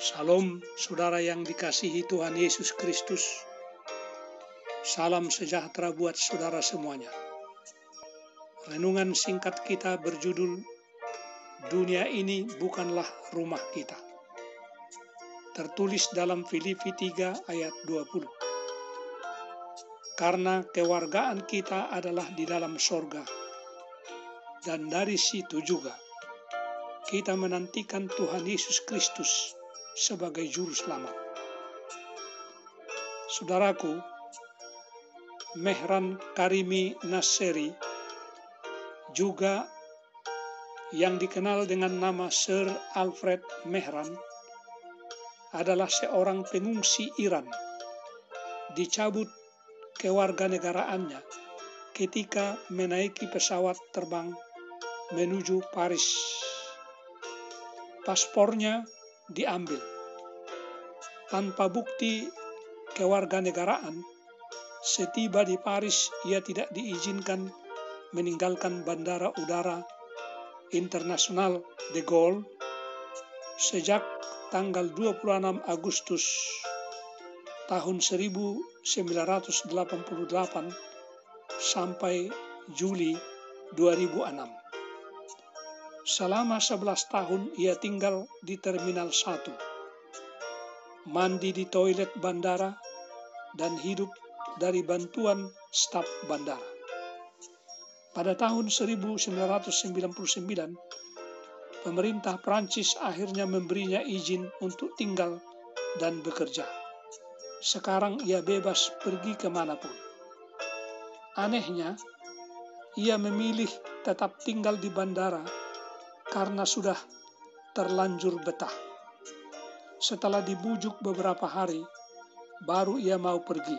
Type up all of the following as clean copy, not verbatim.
Salam saudara yang dikasihi Tuhan Yesus Kristus. Salam sejahtera buat saudara semuanya. Renungan singkat kita berjudul Dunia ini bukanlah rumah kita. Tertulis dalam Filipi 3 ayat 20. Karena kewargaan kita adalah di dalam sorga, dan dari situ juga kita menantikan Tuhan Yesus Kristus sebagai juru selamat. Saudaraku, Mehran Karimi Nasseri, juga yang dikenal dengan nama Sir Alfred Mehran, adalah seorang pengungsi Iran. Dicabut kewarganegaraannya ketika menaiki pesawat terbang menuju Paris. Paspornya diambil. Tanpa bukti kewarganegaraan, setiba di Paris ia tidak diizinkan meninggalkan Bandara Udara Internasional de Gaulle sejak tanggal 26 Agustus tahun 1988 sampai Juli 2006. Selama 11 tahun ia tinggal di Terminal 1, mandi di toilet bandara, dan hidup dari bantuan staf bandara. Pada tahun 1999, pemerintah Prancis akhirnya memberinya izin untuk tinggal dan bekerja. Sekarang ia bebas pergi kemanapun. Anehnya, ia memilih tetap tinggal di bandara karena sudah terlanjur betah. Setelah dibujuk beberapa hari, baru ia mau pergi.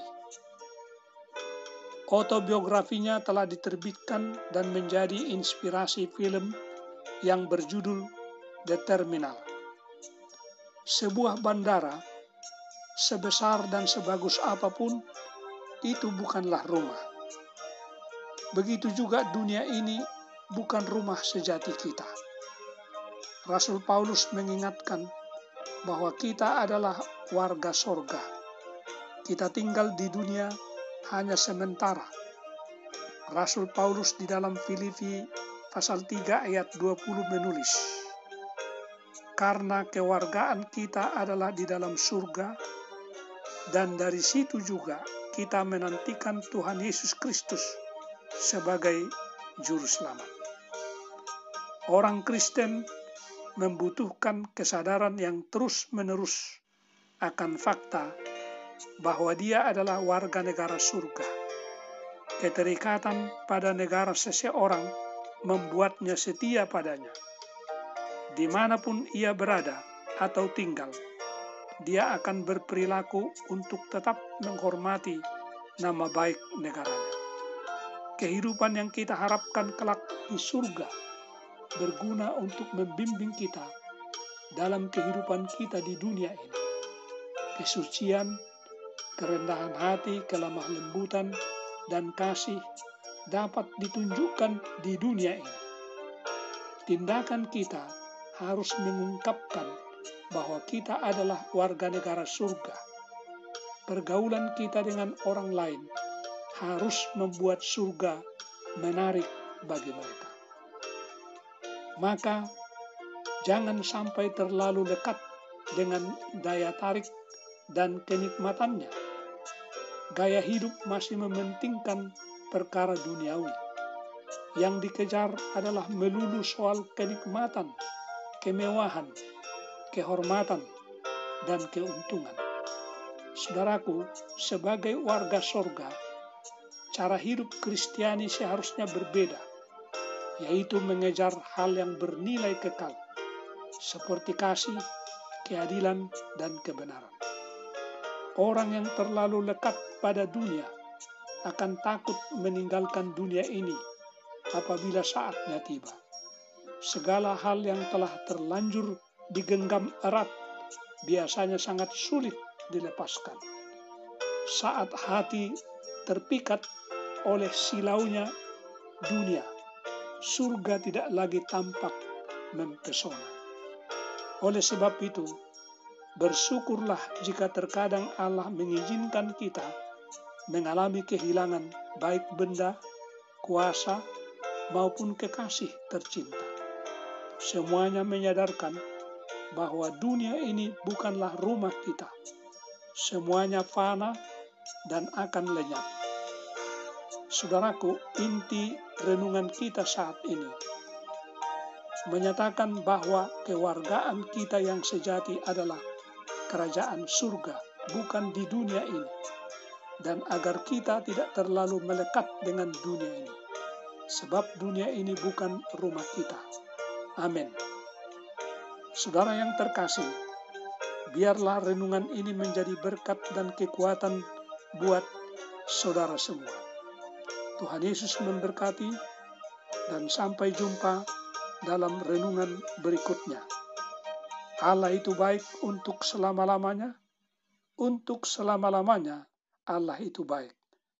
Autobiografinya telah diterbitkan dan menjadi inspirasi film yang berjudul The Terminal. Sebuah bandara, sebesar dan sebagus apapun, itu bukanlah rumah. Begitu juga dunia ini bukan rumah sejati kita. Rasul Paulus mengingatkan bahwa kita adalah warga sorga. Kita tinggal di dunia hanya sementara. Rasul Paulus di dalam Filipi pasal 3 ayat 20 menulis, karena kewargaan kita adalah di dalam surga, dan dari situ juga kita menantikan Tuhan Yesus Kristus sebagai juru selamat. Orang Kristen membutuhkan kesadaran yang terus-menerus akan fakta bahwa dia adalah warga negara surga. Keterikatan pada negara seseorang membuatnya setia padanya. Dimanapun ia berada atau tinggal, dia akan berperilaku untuk tetap menghormati nama baik negaranya. Kehidupan yang kita harapkan kelak di surga berguna untuk membimbing kita dalam kehidupan kita di dunia ini. Kesucian, kerendahan hati, kelemah lembutan, dan kasih dapat ditunjukkan di dunia ini. Tindakan kita harus mengungkapkan bahwa kita adalah warga negara surga. Pergaulan kita dengan orang lain harus membuat surga menarik bagi mereka. Maka jangan sampai terlalu dekat dengan daya tarik dan kenikmatannya. Gaya hidup masih mementingkan perkara duniawi. Yang dikejar adalah melulu soal kenikmatan, kemewahan, kehormatan, dan keuntungan. Saudaraku, sebagai warga sorga, cara hidup Kristiani seharusnya berbeda, yaitu mengejar hal yang bernilai kekal, seperti kasih, keadilan, dan kebenaran. Orang yang terlalu lekat pada dunia akan takut meninggalkan dunia ini apabila saatnya tiba. Segala hal yang telah terlanjur digenggam erat biasanya sangat sulit dilepaskan. Saat hati terpikat oleh silaunya dunia, surga tidak lagi tampak mempesona. Oleh sebab itu, Bersyukurlah jika terkadang Allah mengizinkan kita mengalami kehilangan baik benda, kuasa, maupun kekasih tercinta. Semuanya menyadarkan bahwa dunia ini bukanlah rumah kita. Semuanya fana dan akan lenyap. Saudaraku, inti renungan kita saat ini menyatakan bahwa kewargaan kita yang sejati adalah kerajaan surga, bukan di dunia ini. Dan agar kita tidak terlalu melekat dengan dunia ini. Sebab dunia ini bukan rumah kita. Amin. Saudara yang terkasih, biarlah renungan ini menjadi berkat dan kekuatan buat saudara semua. Tuhan Yesus memberkati dan sampai jumpa dalam renungan berikutnya. Allah itu baik untuk selama-lamanya. Untuk selama-lamanya Allah itu baik.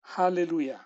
Haleluya.